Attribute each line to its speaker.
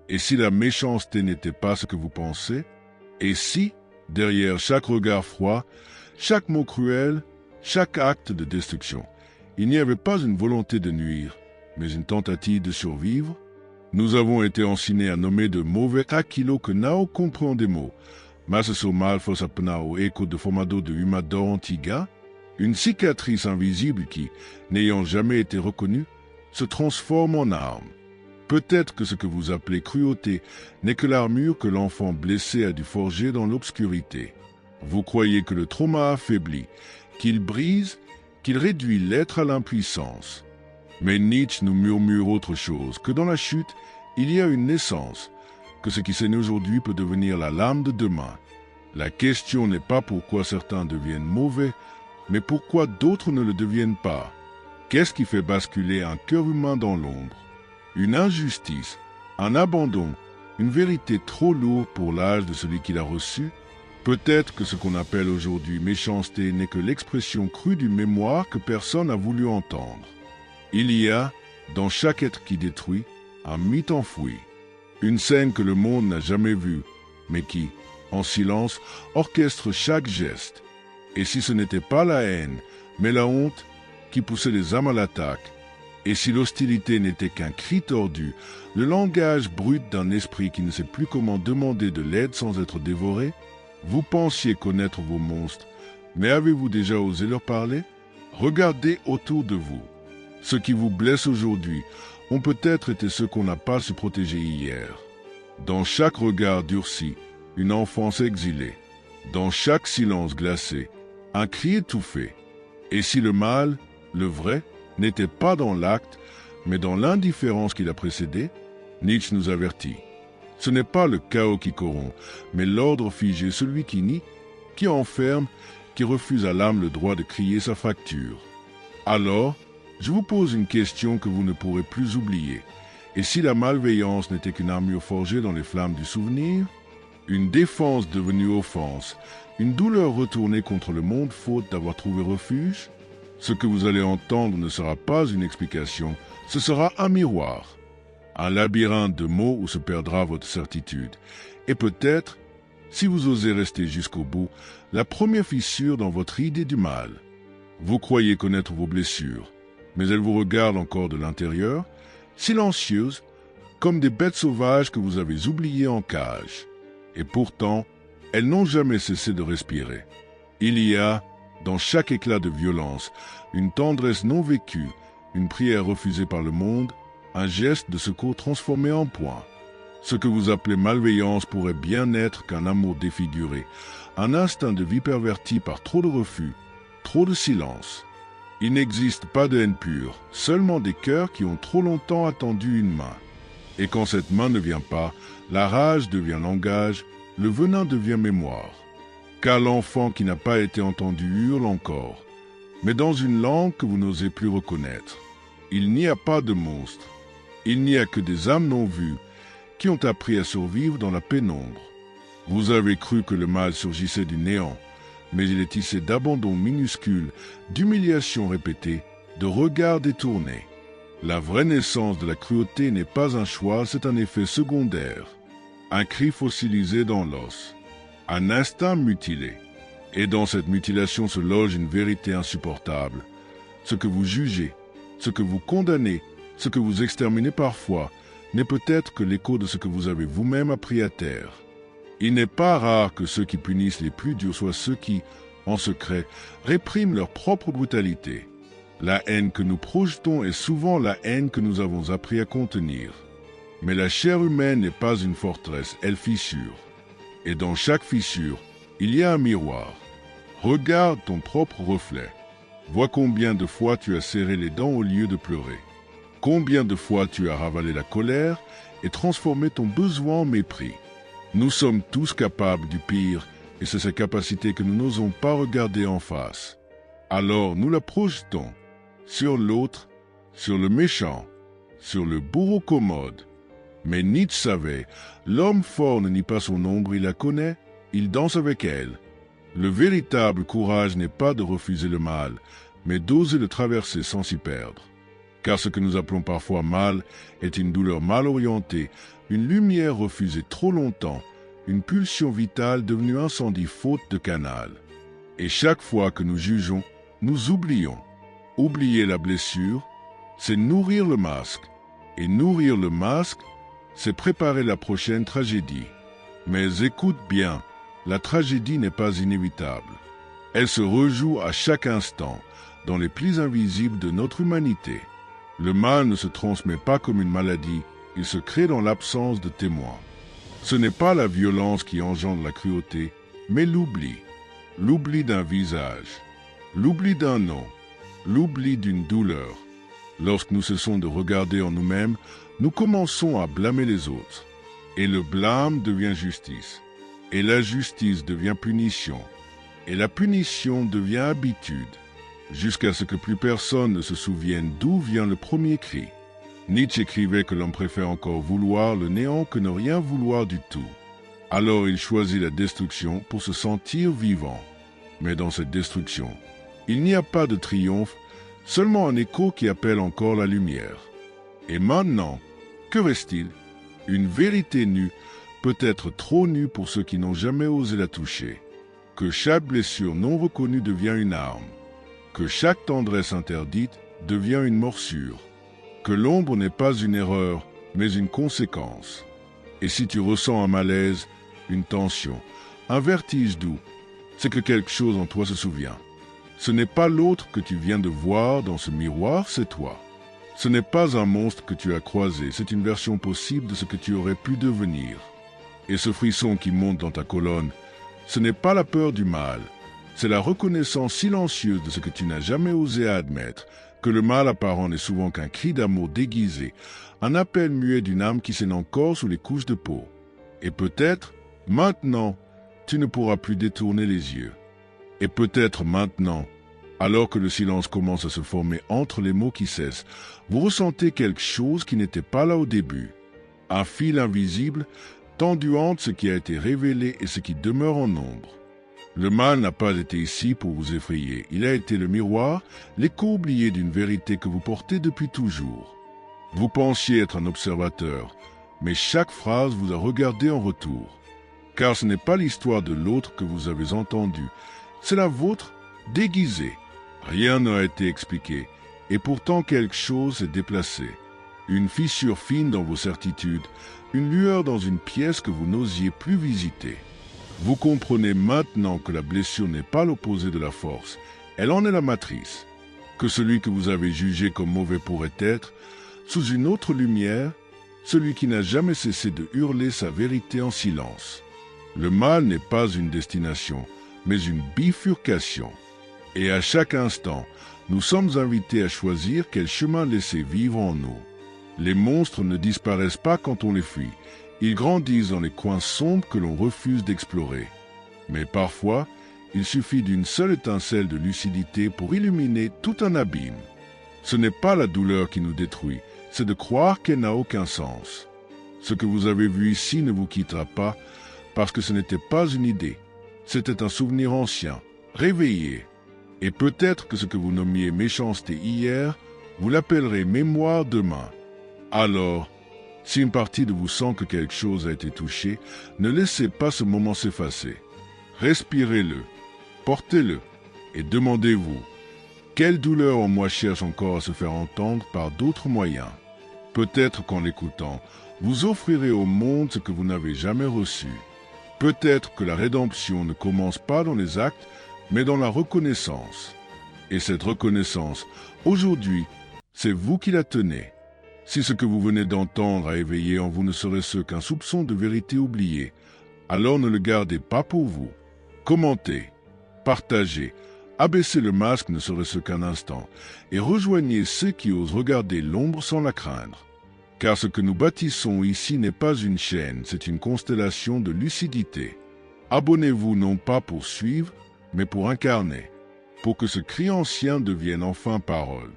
Speaker 1: Et si la méchanceté n'était pas ce que vous pensez? Et si, derrière chaque regard froid, chaque mot cruel, chaque acte de destruction, il n'y avait pas une volonté de nuire, mais une tentative de survivre? Nous avons été enseignés à nommer de mauvais aquilo que nao comprendemo, mas so mal fos apnao eco de formado de humador antiga, une cicatrice invisible qui, n'ayant jamais été reconnue, se transforme en arme. Peut-être que ce que vous appelez cruauté n'est que l'armure que l'enfant blessé a dû forger dans l'obscurité. Vous croyez que le trauma affaiblit, qu'il brise, qu'il réduit l'être à l'impuissance. Mais Nietzsche nous murmure autre chose, que dans la chute, il y a une naissance, que ce qui saigne aujourd'hui peut devenir la lame de demain. La question n'est pas pourquoi certains deviennent mauvais, mais pourquoi d'autres ne le deviennent pas. Qu'est-ce qui fait basculer un cœur humain dans l'ombre? Une injustice, un abandon, une vérité trop lourde pour l'âge de celui qui l'a reçue? Peut-être que ce qu'on appelle aujourd'hui méchanceté n'est que l'expression crue d'une mémoire que personne n'a voulu entendre. Il y a, dans chaque être qui détruit, un mythe enfoui. Une scène que le monde n'a jamais vue, mais qui, en silence, orchestre chaque geste. Et si ce n'était pas la haine, mais la honte qui poussait les âmes à l'attaque, et si l'hostilité n'était qu'un cri tordu, le langage brut d'un esprit qui ne sait plus comment demander de l'aide sans être dévoré, vous pensiez connaître vos monstres, mais avez-vous déjà osé leur parler? Regardez autour de vous. Ceux qui vous blessent aujourd'hui ont peut-être été ceux qu'on n'a pas su protéger hier. Dans chaque regard durci, une enfance exilée. Dans chaque silence glacé, un cri étouffé. Et si le mal, le vrai, n'était pas dans l'acte, mais dans l'indifférence qui l'a précédé, Nietzsche nous avertit. Ce n'est pas le chaos qui corrompt, mais l'ordre figé, celui qui nie, qui enferme, qui refuse à l'âme le droit de crier sa fracture. Alors, je vous pose une question que vous ne pourrez plus oublier. Et si la malveillance n'était qu'une armure forgée dans les flammes du souvenir? Une défense devenue offense, une douleur retournée contre le monde faute d'avoir trouvé refuge? Ce que vous allez entendre ne sera pas une explication, ce sera un miroir. Un labyrinthe de mots où se perdra votre certitude. Et peut-être, si vous osez rester jusqu'au bout, la première fissure dans votre idée du mal. Vous croyez connaître vos blessures, mais elles vous regardent encore de l'intérieur, silencieuses, comme des bêtes sauvages que vous avez oubliées en cage. Et pourtant, elles n'ont jamais cessé de respirer. Il y a, dans chaque éclat de violence, une tendresse non vécue, une prière refusée par le monde, un geste de secours transformé en poing. Ce que vous appelez malveillance pourrait bien être qu'un amour défiguré, un instinct de vie perverti par trop de refus, trop de silence. Il n'existe pas de haine pure, seulement des cœurs qui ont trop longtemps attendu une main. Et quand cette main ne vient pas, la rage devient langage, le venin devient mémoire. Car l'enfant qui n'a pas été entendu hurle encore, mais dans une langue que vous n'osez plus reconnaître. Il n'y a pas de monstre, il n'y a que des âmes non vues qui ont appris à survivre dans la pénombre. Vous avez cru que le mal surgissait du néant, mais il est tissé d'abandon minuscule, d'humiliations répétées, de regards détournés. La vraie naissance de la cruauté n'est pas un choix, c'est un effet secondaire. Un cri fossilisé dans l'os, un instinct mutilé. Et dans cette mutilation se loge une vérité insupportable. Ce que vous jugez, ce que vous condamnez, ce que vous exterminez parfois, n'est peut-être que l'écho de ce que vous avez vous-même appris à taire. Il n'est pas rare que ceux qui punissent les plus durs soient ceux qui, en secret, répriment leur propre brutalité. La haine que nous projetons est souvent la haine que nous avons appris à contenir. Mais la chair humaine n'est pas une forteresse, elle fissure. Et dans chaque fissure, il y a un miroir. Regarde ton propre reflet. Vois combien de fois tu as serré les dents au lieu de pleurer. Combien de fois tu as ravalé la colère et transformé ton besoin en mépris. Nous sommes tous capables du pire, et c'est cette capacité que nous n'osons pas regarder en face. Alors nous la projetons sur l'autre, sur le méchant, sur le bourreau commode. Mais Nietzsche savait, l'homme fort ne nie pas son ombre, il la connaît, il danse avec elle. Le véritable courage n'est pas de refuser le mal, mais d'oser le traverser sans s'y perdre. Car ce que nous appelons parfois mal est une douleur mal orientée, une lumière refusée trop longtemps, une pulsion vitale devenue incendie faute de canal. Et chaque fois que nous jugeons, nous oublions. Oublier la blessure, c'est nourrir le masque. Et nourrir le masque, c'est préparer la prochaine tragédie. Mais écoute bien, la tragédie n'est pas inévitable. Elle se rejoue à chaque instant, dans les plis invisibles de notre humanité. Le mal ne se transmet pas comme une maladie, il se crée dans l'absence de témoins. Ce n'est pas la violence qui engendre la cruauté, mais l'oubli. L'oubli d'un visage, l'oubli d'un nom, l'oubli d'une douleur. Lorsque nous cessons de regarder en nous-mêmes, nous commençons à blâmer les autres. Et le blâme devient justice. Et la justice devient punition. Et la punition devient habitude. Jusqu'à ce que plus personne ne se souvienne d'où vient le premier cri. Nietzsche écrivait que l'homme préfère encore vouloir le néant que ne rien vouloir du tout. Alors il choisit la destruction pour se sentir vivant. Mais dans cette destruction, il n'y a pas de triomphe, seulement un écho qui appelle encore la lumière. Et maintenant, que reste-t-il? Une vérité nue, peut-être trop nue pour ceux qui n'ont jamais osé la toucher. Que chaque blessure non reconnue devient une arme. Que chaque tendresse interdite devient une morsure. Que l'ombre n'est pas une erreur, mais une conséquence. Et si tu ressens un malaise, une tension, un vertige doux, c'est que quelque chose en toi se souvient. Ce n'est pas l'autre que tu viens de voir dans ce miroir, c'est toi. Ce n'est pas un monstre que tu as croisé, c'est une version possible de ce que tu aurais pu devenir. Et ce frisson qui monte dans ta colonne, ce n'est pas la peur du mal, c'est la reconnaissance silencieuse de ce que tu n'as jamais osé admettre, que le mal apparent n'est souvent qu'un cri d'amour déguisé, un appel muet d'une âme qui saigne encore sous les couches de peau. Et peut-être, maintenant, tu ne pourras plus détourner les yeux. Et peut-être maintenant, alors que le silence commence à se former entre les mots qui cessent, vous ressentez quelque chose qui n'était pas là au début. Un fil invisible, tendu entre ce qui a été révélé et ce qui demeure en ombre. Le mal n'a pas été ici pour vous effrayer. Il a été le miroir, l'écho oublié d'une vérité que vous portez depuis toujours. Vous pensiez être un observateur, mais chaque phrase vous a regardé en retour. Car ce n'est pas l'histoire de l'autre que vous avez entendue, c'est la vôtre déguisée. Rien n'a été expliqué, et pourtant quelque chose s'est déplacé. Une fissure fine dans vos certitudes, une lueur dans une pièce que vous n'osiez plus visiter. Vous comprenez maintenant que la blessure n'est pas l'opposé de la force, elle en est la matrice. Que celui que vous avez jugé comme mauvais pourrait être, sous une autre lumière, celui qui n'a jamais cessé de hurler sa vérité en silence. Le mal n'est pas une destination, mais une bifurcation. Et à chaque instant, nous sommes invités à choisir quel chemin laisser vivre en nous. Les monstres ne disparaissent pas quand on les fuit. Ils grandissent dans les coins sombres que l'on refuse d'explorer. Mais parfois, il suffit d'une seule étincelle de lucidité pour illuminer tout un abîme. Ce n'est pas la douleur qui nous détruit, c'est de croire qu'elle n'a aucun sens. Ce que vous avez vu ici ne vous quittera pas parce que ce n'était pas une idée. C'était un souvenir ancien, réveillé. Et peut-être que ce que vous nommiez méchanceté hier, vous l'appellerez mémoire demain. Alors, si une partie de vous sent que quelque chose a été touché, ne laissez pas ce moment s'effacer. Respirez-le, portez-le et demandez-vous, quelle douleur en moi cherche encore à se faire entendre par d'autres moyens? Peut-être qu'en l'écoutant, vous offrirez au monde ce que vous n'avez jamais reçu. Peut-être que la rédemption ne commence pas dans les actes, mais dans la reconnaissance. Et cette reconnaissance, aujourd'hui, c'est vous qui la tenez. Si ce que vous venez d'entendre a éveillé en vous ne serait-ce qu'un soupçon de vérité oubliée, alors ne le gardez pas pour vous. Commentez, partagez, abaissez le masque ne serait-ce qu'un instant, et rejoignez ceux qui osent regarder l'ombre sans la craindre. Car ce que nous bâtissons ici n'est pas une chaîne, c'est une constellation de lucidité. Abonnez-vous non pas pour suivre, mais pour incarner, pour que ce cri ancien devienne enfin parole.